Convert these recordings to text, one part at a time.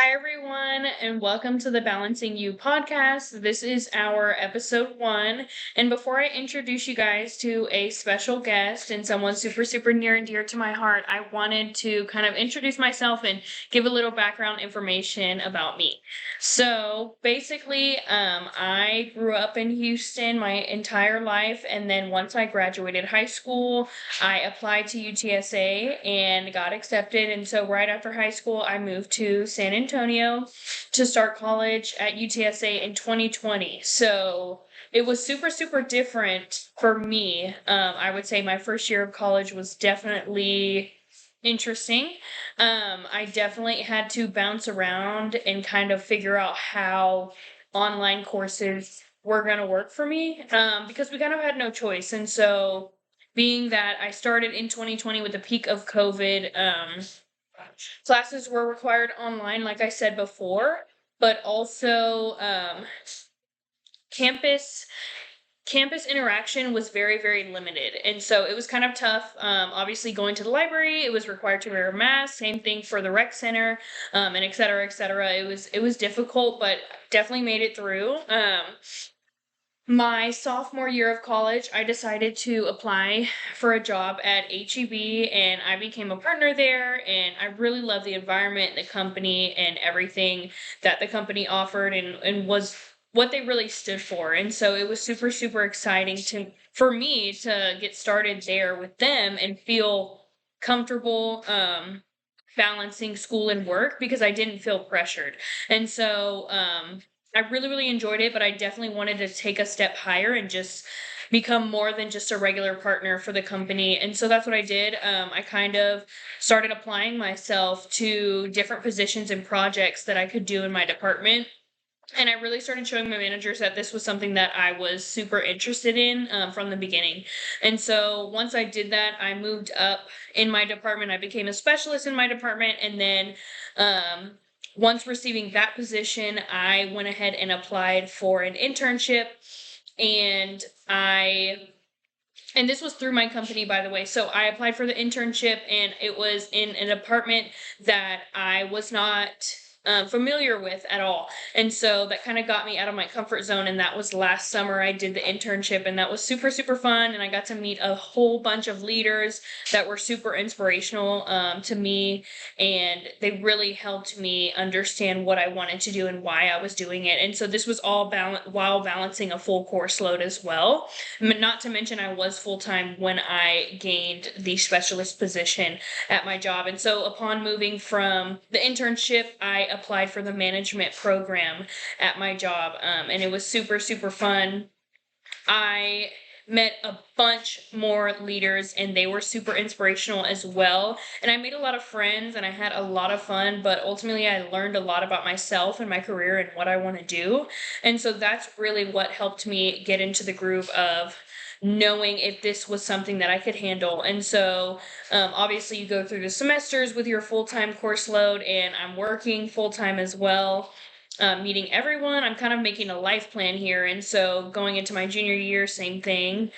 Hi, everyone, and welcome to the Balancing You podcast. This is our episode one. And before I introduce you guys to a special guest and someone super, super near and dear to my heart, I wanted to kind of introduce myself and give a little background information about me. So basically, I grew up in Houston my entire life. And then once I graduated high school, I applied to UTSA and got accepted. And so right after high school, I moved to San Antonio to start college at UTSA in 2020. So it was super, super different for me. I would say my first year of college was definitely interesting. I definitely had to bounce around and kind of figure out how online courses were going to work for me because we kind of had no choice. And so being that I started in 2020 with the peak of COVID, classes were required online, like I said before, but also campus campus interaction was very, very limited. And so it was kind of tough. Obviously, going to the library, it was required to wear a mask. Same thing for the rec center, and et cetera, et cetera. It was difficult, but definitely made it through. My sophomore year of college, I decided to apply for a job at HEB and I became a partner there. And I really love the environment, the company, and everything that the company offered and was what they really stood for. And so it was super, super exciting for me to get started there with them and feel comfortable balancing school and work because I didn't feel pressured. And so I really, really enjoyed it, but I definitely wanted to take a step higher and just become more than just a regular partner for the company. And so that's what I did. I kind of started applying myself to different positions and projects that I could do in my department. And I really started showing my managers that this was something that I was super interested in from the beginning. And so once I did that, I moved up in my department. I became a specialist in my department. And then once receiving that position, I went ahead and applied for an internship. And and this was through my company, by the way. So I applied for the internship, and it was in an department that I was not familiar with at all. And so that kind of got me out of my comfort zone. And that was last summer. I did the internship, and that was super, super fun. And I got to meet a whole bunch of leaders that were super inspirational to me. And they really helped me understand what I wanted to do and why I was doing it. And so this was all while balancing a full course load as well. Not to mention, I was full time when I gained the specialist position at my job. And so, upon moving from the internship, I applied for the management program at my job. And it was super, super fun. I met a bunch more leaders and they were super inspirational as well. And I made a lot of friends and I had a lot of fun, but ultimately I learned a lot about myself and my career and what I want to do. And so that's really what helped me get into the groove of knowing if this was something that I could handle. And so obviously you go through the semesters with your full-time course load, and I'm working full-time as well, meeting everyone. I'm kind of making a life plan here. And so going into my junior year, same thing.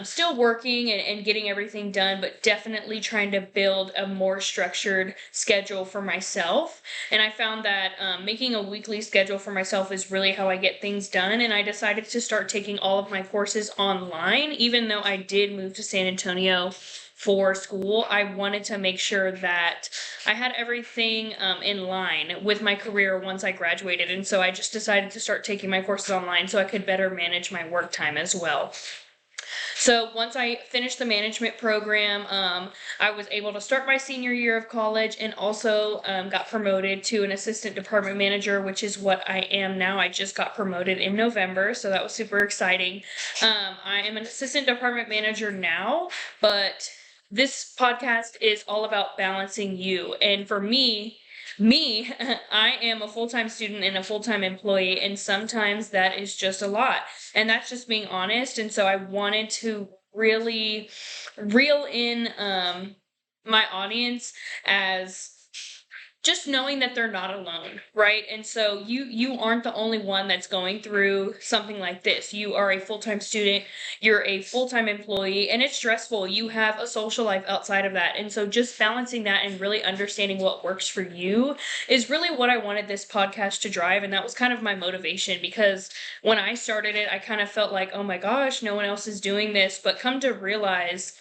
Still working and getting everything done, but definitely trying to build a more structured schedule for myself. And I found that making a weekly schedule for myself is really how I get things done. And I decided to start taking all of my courses online, even though I did move to San Antonio for school. I wanted to make sure that I had everything in line with my career once I graduated. And so I just decided to start taking my courses online so I could better manage my work time as well. So once I finished the management program, I was able to start my senior year of college and also got promoted to an assistant department manager, which is what I am now. I just got promoted in November, so that was super exciting. I am an assistant department manager now, but this podcast is all about balancing you. And for me, I am a full-time student and a full-time employee, and sometimes that is just a lot. And that's just being honest. And so I wanted to really reel in my audience as just knowing that they're not alone, right? And so you aren't the only one that's going through something like this. You are a full-time student, you're a full-time employee, and it's stressful. You have a social life outside of that. And so just balancing that and really understanding what works for you is really what I wanted this podcast to drive. And that was kind of my motivation, because when I started it, I kind of felt like, oh my gosh, no one else is doing this. But come to realize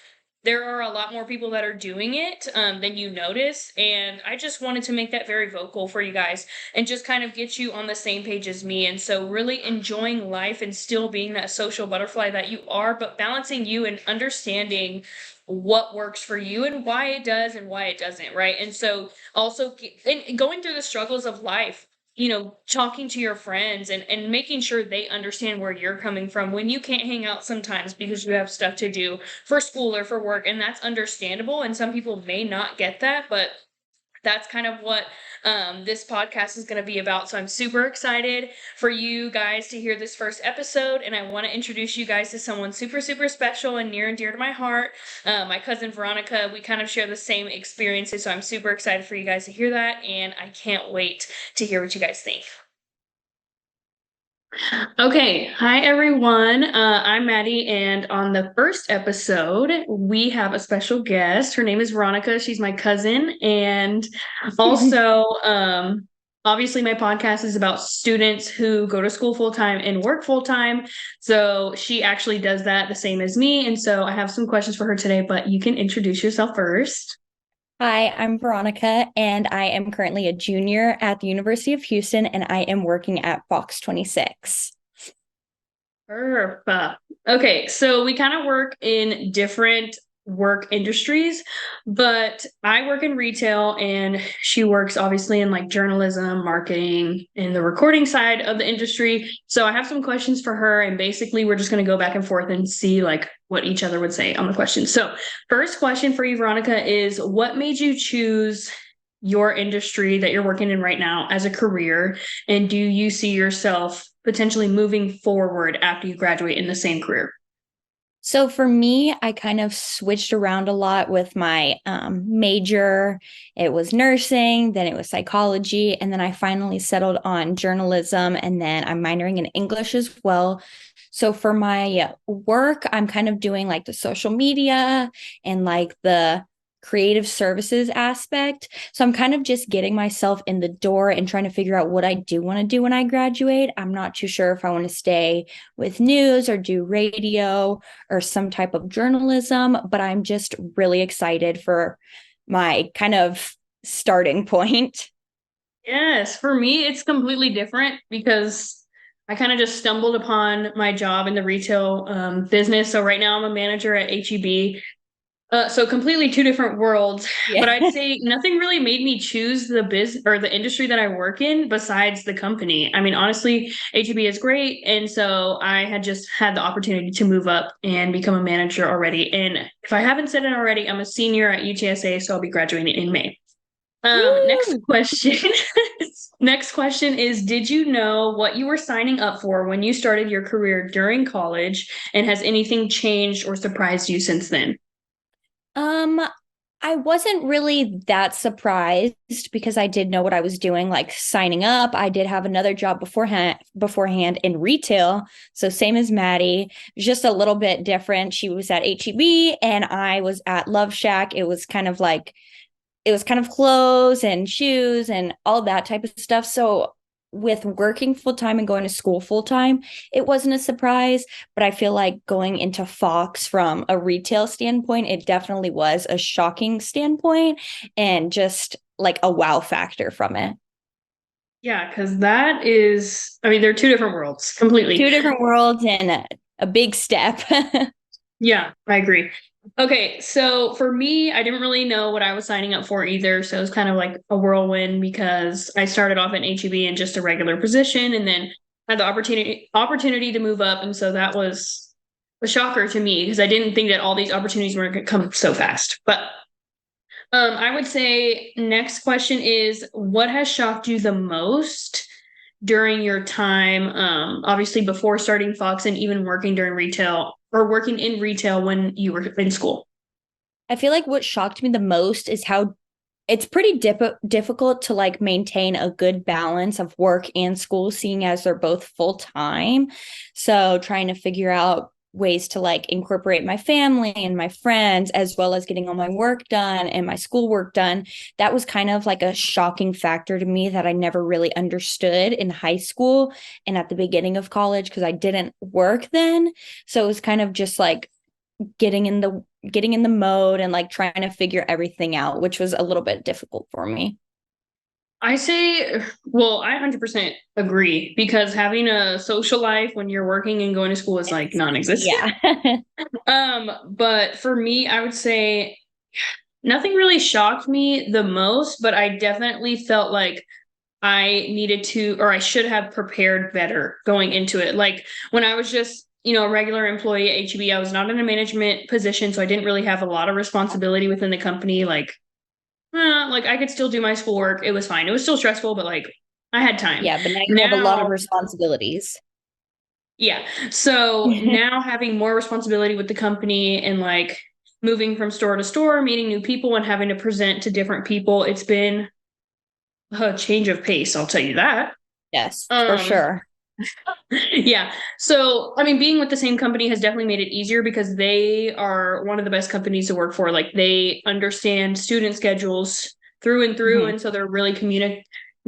there are a lot more people that are doing it than you notice. And I just wanted to make that very vocal for you guys and just kind of get you on the same page as me. And so, really enjoying life and still being that social butterfly that you are, but balancing you and understanding what works for you and why it does and why it doesn't, right? And so, also and going through the struggles of life, talking to your friends and making sure they understand where you're coming from when you can't hang out sometimes because you have stuff to do for school or for work. And that's understandable. And some people may not get that, but that's kind of what this podcast is going to be about. So I'm super excited for you guys to hear this first episode. And I want to introduce you guys to someone super, super special and near and dear to my heart. My cousin Veronica, we kind of share the same experiences. So I'm super excited for you guys to hear that. And I can't wait to hear what you guys think. Okay, hi everyone. I'm Maddie, and on the first episode, we have a special guest. Her name is Veronica. She's my cousin, and also, obviously, my podcast is about students who go to school full time and work full time. So she actually does that the same as me, and so I have some questions for her today. But you can introduce yourself first. Hi, I'm Veronica, and I am currently a junior at the University of Houston, and I am working at Fox 26. Perfect. Okay, so we kind of work in different work industries, but I work in retail and she works obviously in like journalism, marketing, and the recording side of the industry. So I have some questions for her, and basically we're just going to go back and forth and see like what each other would say on the question. So, first question for you, Veronica, is what made you choose your industry that you're working in right now as a career? And do you see yourself potentially moving forward after you graduate in the same career? So for me, I kind of switched around a lot with my major. It was nursing, then it was psychology, and then I finally settled on journalism, and then I'm minoring in English as well. So for my work, I'm kind of doing like the social media and like the creative services aspect. So I'm kind of just getting myself in the door and trying to figure out what I do want to do when I graduate. I'm not too sure if I want to stay with news or do radio or some type of journalism, but I'm just really excited for my kind of starting point. Yes, for me, it's completely different because I kind of just stumbled upon my job in the retail business. So right now I'm a manager at HEB. So completely two different worlds, but Yeah. I'd say nothing really made me choose the biz or the industry that I work in besides the company. I mean, honestly, HEB is great, and so I had just had the opportunity to move up and become a manager already. And if I haven't said it already, I'm a senior at UTSA, so I'll be graduating in May. Next Woo! question. Next question is, did you know what you were signing up for when you started your career during college, and has anything changed or surprised you since then? Um, I wasn't really that surprised because I did know what I was doing, like signing up. I did have another job beforehand in retail. So same as Maddie, just a little bit different. She was at HEB and I was at Love Shack. It was kind of clothes and shoes and all that type of stuff. So with working full time and going to school full time, it wasn't a surprise. But I feel like going into Fox from a retail standpoint, it definitely was a shocking standpoint and just like a wow factor from it. Yeah, because that is, I mean, they're two different worlds completely. Two different worlds and a big step. Yeah, I agree. Okay, so for me, I didn't really know what I was signing up for either. So it was kind of like a whirlwind because I started off at HEB in just a regular position and then had the opportunity to move up. And so that was a shocker to me because I didn't think that all these opportunities were going to come so fast. But I would say next question is what has shocked you the most during your time, obviously before starting Fox and even working during retail or working in retail when you were in school? I feel like what shocked me the most is how it's pretty difficult to like maintain a good balance of work and school, seeing as they're both full time. So trying to figure out ways to like incorporate my family and my friends, as well as getting all my work done and my schoolwork done, that was kind of like a shocking factor to me that I never really understood in high school and at the beginning of college because I didn't work then. So it was kind of just like getting in the mode and like trying to figure everything out, which was a little bit difficult for me. I say, well, I 100% agree because having a social life when you're working and going to school is like It's non-existent. yeah. But for me, I would say nothing really shocked me the most, but I definitely felt like I needed to, or I should have prepared better going into it. Like when I was just, a regular employee at HEB, I was not in a management position, so I didn't really have a lot of responsibility within the company. Like I could still do my schoolwork. It was fine. It was still stressful, but like I had time. Yeah, but now you have a lot of Now, responsibilities. yeah. So now having more responsibility with the company and like moving from store to store, meeting new people and having to present to different people, it's been a change of pace, I'll tell you that. Yes, for Um, sure. yeah. So, I mean, being with the same company has definitely made it easier because they are one of the best companies to work for. Like they understand student schedules through and through. Mhm. And so they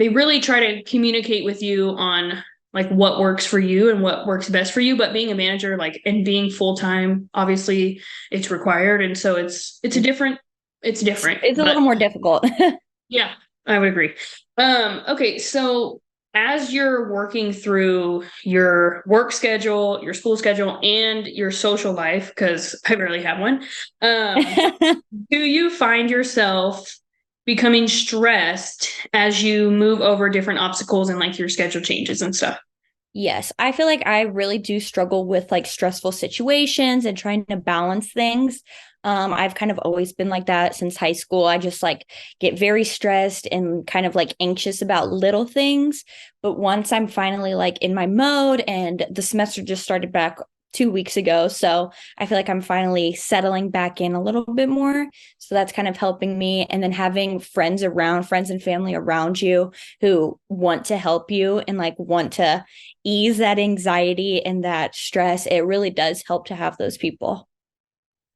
really try to communicate with you on like what works for you and what works best for you. But being a manager, like and being full time, obviously it's required. And so it's different. It's a But little more difficult. yeah, I would agree. Okay, so as you're working through your work schedule, your school schedule, and your social life, because I barely have one, um, do you find yourself becoming stressed as you move over different obstacles and like your schedule changes and stuff? Yes, I feel like I really do struggle with like stressful situations and trying to balance things. I've kind of always been like that since high school. I just like get very stressed and kind of like anxious about little things. But once I'm finally like in my mode and the semester just started back 2 weeks ago. So I feel like I'm finally settling back in a little bit more. So that's kind of helping me. And then having friends and family around you who want to help you and like want to ease that anxiety and that stress, it really does help to have those people.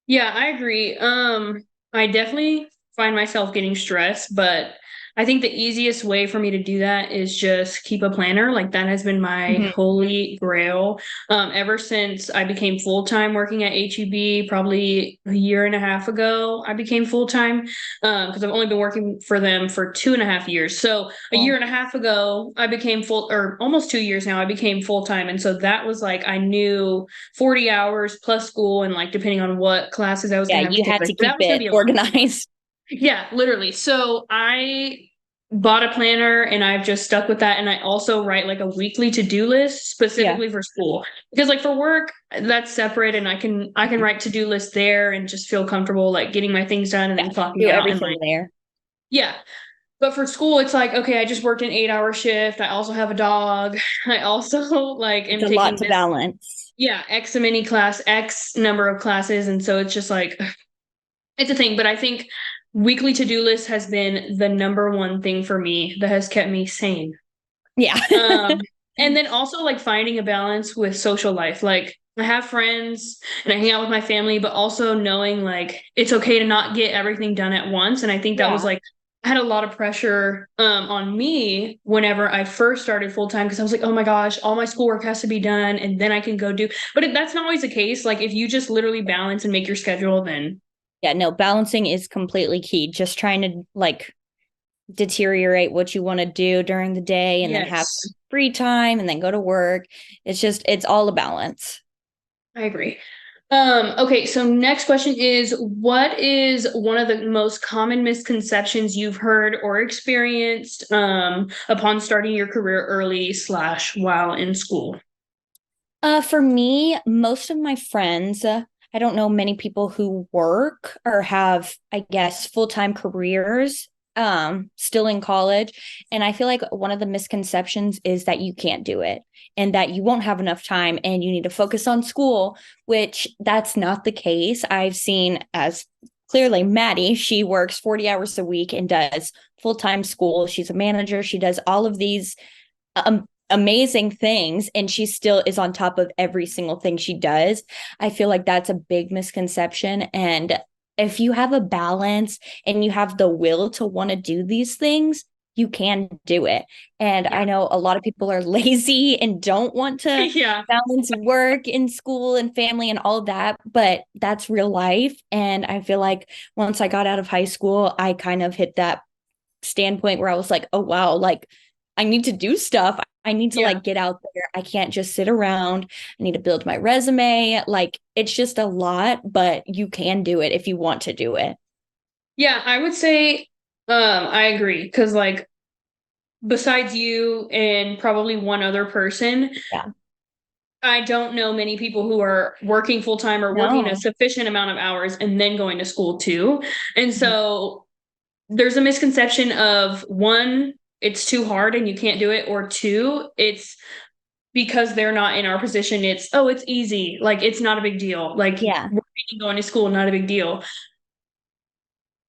Yeah, I agree. I definitely find myself getting stressed, but I think the easiest way for me to do that is just keep a planner. Like that has been my Mhm. holy grail. Ever since I became full-time working at HEB, probably a year and a half ago, I became full-time. Because I've only been working for them for 2.5 years. So a year Well, and a half ago, I became or almost 2 years now, I became full-time. And so that was like I knew 40 hours plus school and like depending on what classes I was yeah, going to have to you take, had like to that keep was going to it be a lot. organized. Yeah, literally. So I bought a planner and I've just stuck with that. And I also write like a weekly to-do list Yeah. specifically for school because like for work, that's separate and I can write to-do lists there and just feel comfortable like getting my things done and Yeah. then clocking Do out and like, everything there. yeah. But for school, it's like, okay, I just worked an 8 hour shift. I also have a dog. I also like It's am a lot taking to this, balance. yeah, X number of classes. And so it's just like, it's a thing. But I think weekly to-do list has been the number one thing for me that has kept me sane. Yeah. Um, and then also like finding a balance with social life. Like I have friends and I hang out with my family, but also knowing like it's okay to not get everything done at once. And I think that was Yeah. like I had a lot of pressure on me whenever I first started full time because I was like, oh my gosh, all my schoolwork has to be done and then I can go do. But that's not always the case. Like if you just literally balance and make your schedule, then Yeah, no, balancing is completely key. Just trying to like deteriorate what you want to do during the day and then have yes, some free time and then go to work. It's all a balance. I agree. Okay, so next question is what is one of the most common misconceptions you've heard or experienced upon starting your career early slash while in school? For me, most of my friends, I don't know many people who work or have, I guess, full-time careers, still in college. And I feel like one of the misconceptions is that you can't do it and that you won't have enough time and you need to focus on school, which that's not the case. I've seen as clearly Maddie, she works 40 hours a week and does full-time school. She's a manager. She does all of these amazing things, and she still is on top of every single thing she does. I feel like that's a big misconception. And if you have a balance and you have the will to want to do these things, you can do it. And Yeah. I know a lot of people are lazy and don't want to Yeah. balance work and school and family and all that, but that's real life. And I feel like once I got out of high school, I kind of hit that standpoint where I was like, oh wow, like I need to do stuff. I need to Yeah. like get out there. I can't just sit around. I need to build my resume. Like it's just a lot, but you can do it if you want to do it. Yeah, I would say I agree because like besides you and probably one other person, Yeah. I don't know many people who are working full time or working a No. sufficient amount of hours and then going to school too. And so there's a misconception of one, it's too hard and you can't do it, or two, it's because they're not in our position, it's oh, it's easy. Like it's not a big deal. Like Yeah. working and going to school, not a big deal.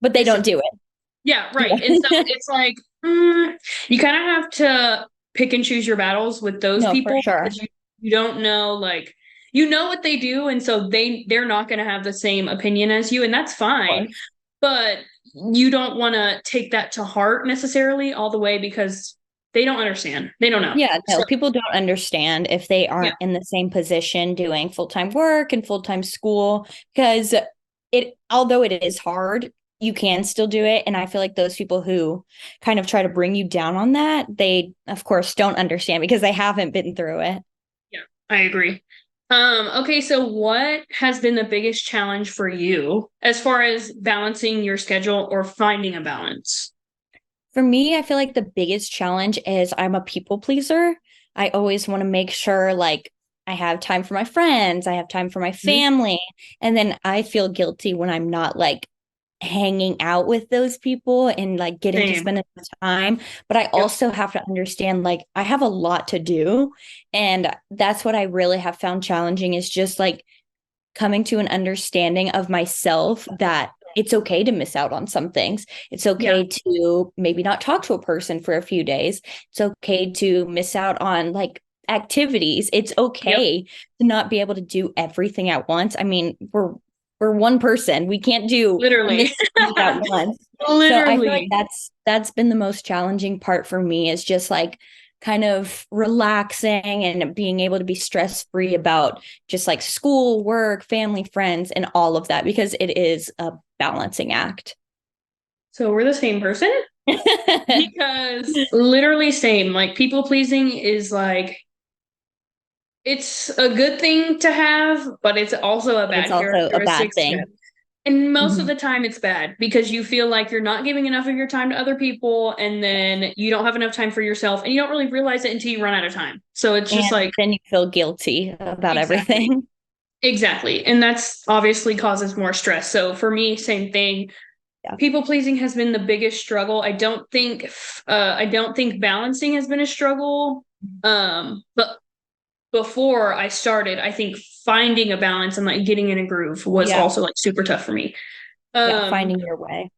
But they And so don't do it. yeah, right. And so Yeah. it's like you kind of have to pick and choose your battles with those No, for people because sure. you don't know like you know what they do, and so they're not going to have the same opinion as you, and that's Of fine. course. But you don't want to take that to heart necessarily all the way because they don't understand. They don't know. Yeah, So no, people don't understand if they yeah, aren't in the same position doing full-time work and full-time school because although it is hard, you can still do it. And I feel like those people who kind of try to bring you down on that, they of course don't understand because they haven't been through it. yeah, I agree. Okay, so what has been the biggest challenge for you as far as balancing your schedule or finding a balance? For me, I feel like the biggest challenge is I'm a people pleaser. I always want to make sure like I have time for my friends, I have time for my Mhm. family, and then I feel guilty when I'm not like hanging out with those people and like getting to Same. spend enough time. But I Yep. also have to understand like I have a lot to do. And that's what I really have found challenging is just like coming to an understanding of myself that it's okay to miss out on some things. It's Yeah. okay to maybe not talk to a person for a few days. It's okay to miss out on like activities. It's Yep. okay to not be able to do everything at once. I mean, we're one person. We can't do a Literally. million things at once. So I feel like Literally. that's been the most challenging part for me is just like kind of relaxing and being able to be stress free about just like school, work, family, friends, and all of that because it is a balancing act. So we're the same person because literally same. Like people pleasing is like it's a good thing to have, but it's also a But it's bad also a bad characteristic to have. thing. And most of Mhm. the time it's bad because you feel like you're not giving enough of your time to other people and then you don't have enough time for yourself and you don't really realize it until you run out of time. So it's just And like then you feel guilty about exactly. everything. Exactly. And that's obviously causes more stress. So for me, same thing. Yeah. People pleasing has been the biggest struggle. I don't think balancing has been a struggle. But before I started, I think finding a balance and like getting in a groove was Yeah. also like super tough for me. Yeah. Um, Finding your way.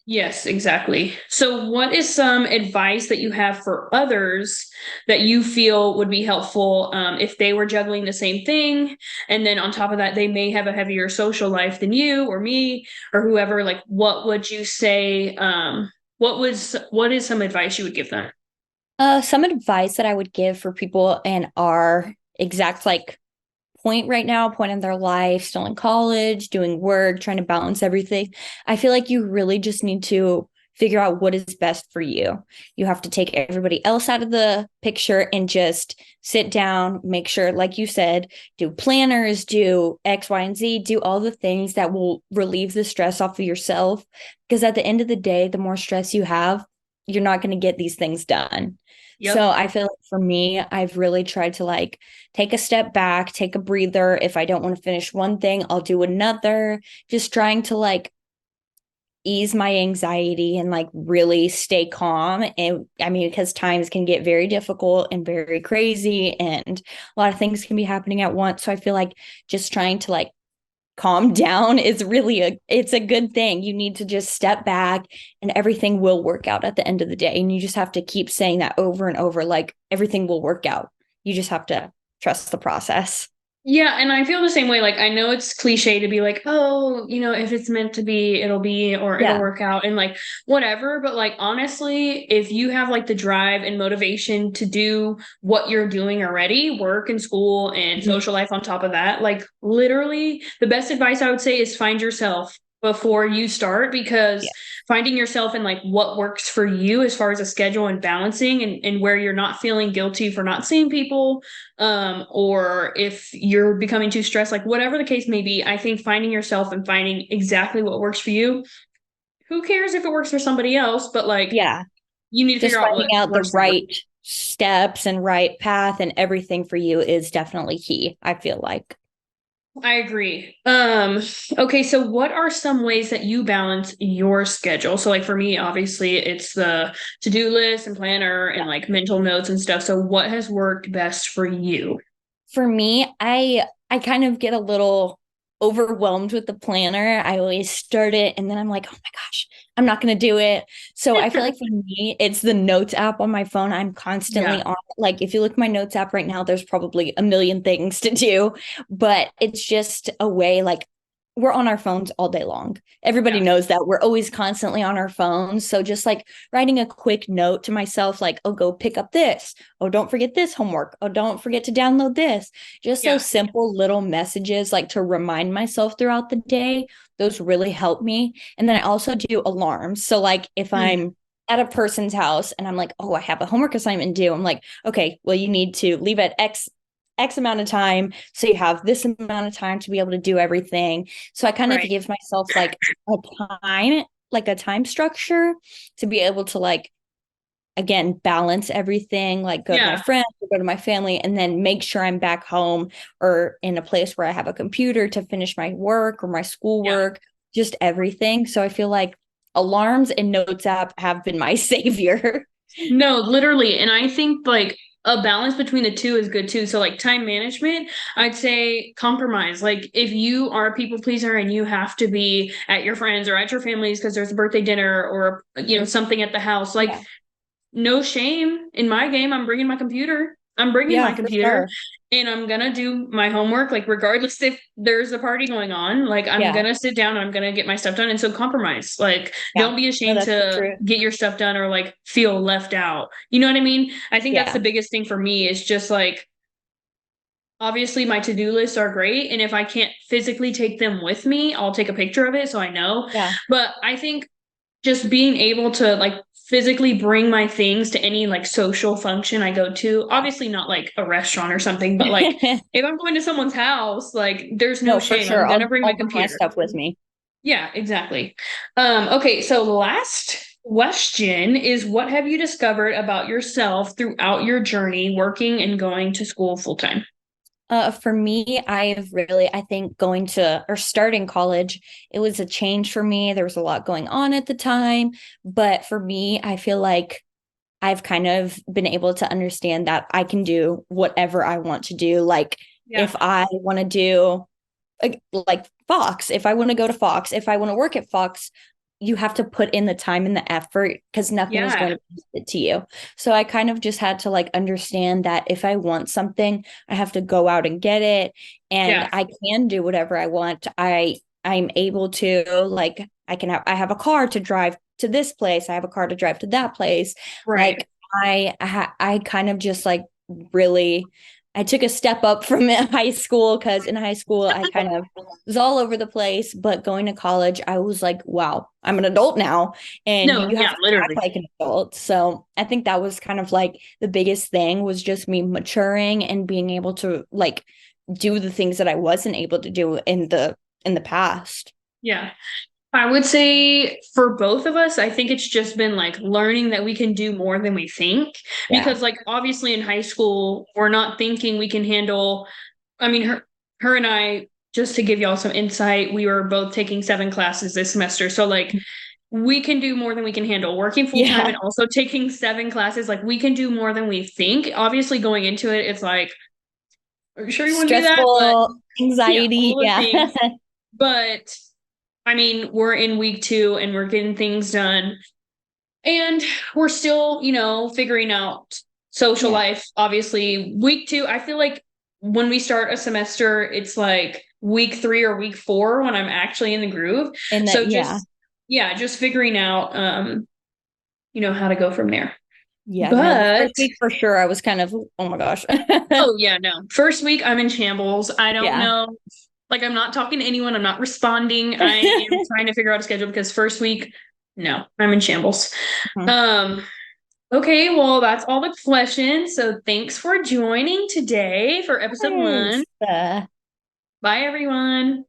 yes, exactly. So what is some advice that you have for others that you feel would be helpful if they were juggling the same thing? And then on top of that, they may have a heavier social life than you or me or whoever. Like, what would you say? What is some advice you would give them? Some advice that I would give for people in our exact like point right now, point in their life, still in college, doing work, trying to balance everything. I feel like you really just need to figure out what is best for you. You have to take everybody else out of the picture and just sit down, make sure, like you said, do planners, do X, Y, and Z, do all the things that will relieve the stress off of yourself. Because at the end of the day, the more stress you have, you're not going to get these things done. So Yep. I feel like for me, I've really tried to like take a step back, take a breather. If I don't want to finish one thing, I'll do another. Just trying to like ease my anxiety and like really stay calm. And I mean, because times can get very difficult and very crazy, and a lot of things can be happening at once. So I feel like just trying to like calm down is really it's a good thing. You need to just step back and everything will work out at the end of the day. And you just have to keep saying that over and over, like everything will work out. You just have to trust the process. Yeah, and I feel the same way. Like, I know it's cliche to be like, oh, if it's meant to be, it'll be, or it'll Yeah. work out, and like whatever. But like, honestly, if you have like the drive and motivation to do what you're doing already, work and school and Mhm. social life on top of that, like literally, the best advice I would say is find yourself before you start, Yeah. because finding yourself in like what works for you as far as a schedule and balancing, and where you're not feeling guilty for not seeing people, or if you're becoming too stressed, like whatever the case may be, I think finding yourself and finding exactly what works for you. Who cares if it works for somebody else? But like, Yeah. you need to Just figure out what finding out the works for you. right steps and right path and everything for you is definitely key, I feel like. I agree. Okay, so what are some ways that you balance your schedule? So like for me, obviously it's the to-do list and planner and like mental notes and stuff. So what has worked best for you? For me, I kind of get a little overwhelmed with the planner. I always start it and then I'm like, "Oh my gosh, I'm not going to do it." So I feel like for me, it's the notes app on my phone. I'm constantly Yeah, on like if you look at my notes app right now, there's probably a million things to do, but it's just a way like we're on our phones all day long. Everybody yeah, knows that we're always constantly on our phones. So just like writing a quick note to myself, like, oh, go pick up this. Oh, don't forget this homework. Oh, don't forget to download this. Just yeah. those simple little messages, like to remind myself throughout the day, those really help me. And then I also do alarms. So, like, if Mm, I'm at a person's house and I'm like, oh, I have a homework assignment due, I'm like, okay, well, you need to leave at X amount of time. So you have this amount of time to be able to do everything. So I kind of right. give myself a time, like a time structure to be able to like again balance everything, like go to my Yeah, friends or go to my family and then make sure I'm back home or in a place where I have a computer to finish my work or my yeah. schoolwork, just everything. So I feel like alarms and notes app have been my savior. No, literally. And I think like a balance between the two is good too. So like time management, I'd say compromise. Like if you are a people pleaser and you have to be at your friends or at your family's because there's a birthday dinner or something at the house, like Yeah. no shame in my game. I'm bringing my computer. I'm bringing my Yeah, for computer sure. and I'm gonna do my homework, like regardless if there's a party going on, like I'm Yeah. gonna sit down and I'm gonna get my stuff done. And so compromise. Like Yeah. don't be No, ashamed that's the to truth. get your stuff done or like feel left out. You know what I mean? I think that's the Yeah. biggest thing for me is just like obviously my to-do lists are great. And if I can't physically take them with me, I'll take a picture of it so I know. Yeah. But I think just being able to like physically bring my things to any like social function I go to, obviously not like a restaurant or something, but like Yeah. if I'm going to someone's house, like there's no No, for shame. sure. I'm gonna I'll bring my I'll bring my computer. stuff with me. Yeah, exactly. Okay, so last question is what have you discovered about yourself throughout your journey working and going to school full time? For me, I think going to or starting college, it was a change for me. There was a lot going on at the time. But for me, I feel like I've kind of been able to understand that I can do whatever I want to do. Like, Yeah, if I want to do like Fox, if I want to go to Fox, if I want to work at Fox, you have to put in the time and the effort because nothing is yeah, going to be it to you. So I kind of just had to like understand that if I want something, I have to go out and get it and yeah, I can do whatever I want. I'm able to like I have a car to drive to this place. I have a car to drive to that place. right. Like I kind of just like really I took a step up from high school because in high school I kind of was all over the place, but going to college, I was like, wow, I'm an adult now, and No, you have yeah, to act literally. like an adult. So I think that was kind of like the biggest thing was just me maturing and being able to like do the things that I wasn't able to do in the past. Yeah. I would say for both of us, I think it's just been like learning that we can do more than we think. Yeah. Because, like, obviously in high school, we're not thinking we can handle. I mean, her and I, just to give y'all some insight, we were both taking 7 classes this semester. So, like, we can do more than we can handle. Working full time Yeah. and also taking 7 classes, like, we can do more than we think. Obviously, going into it, it's like, are you sure you want to do that? But Stressful, yeah, anxiety. all the Yeah. things. But I mean, we're in week 2 and we're getting things done. And we're still, figuring out social Yeah. life. Obviously, week 2, I feel like when we start a semester, it's like week 3 or week 4 when I'm actually in the groove. And that, So yeah. just figuring out, how to go from there. Yeah. No, the But first week for sure, I was kind of, oh my gosh. oh yeah, no. First week I'm in shambles. I don't Yeah. know. Like I'm not talking to anyone. I'm not responding. I am trying to figure out a schedule because first week, no, I'm in shambles. Mhm. Um, okay, well, that's all the questions. So thanks for joining today for episode Yes. 1. Bye everyone.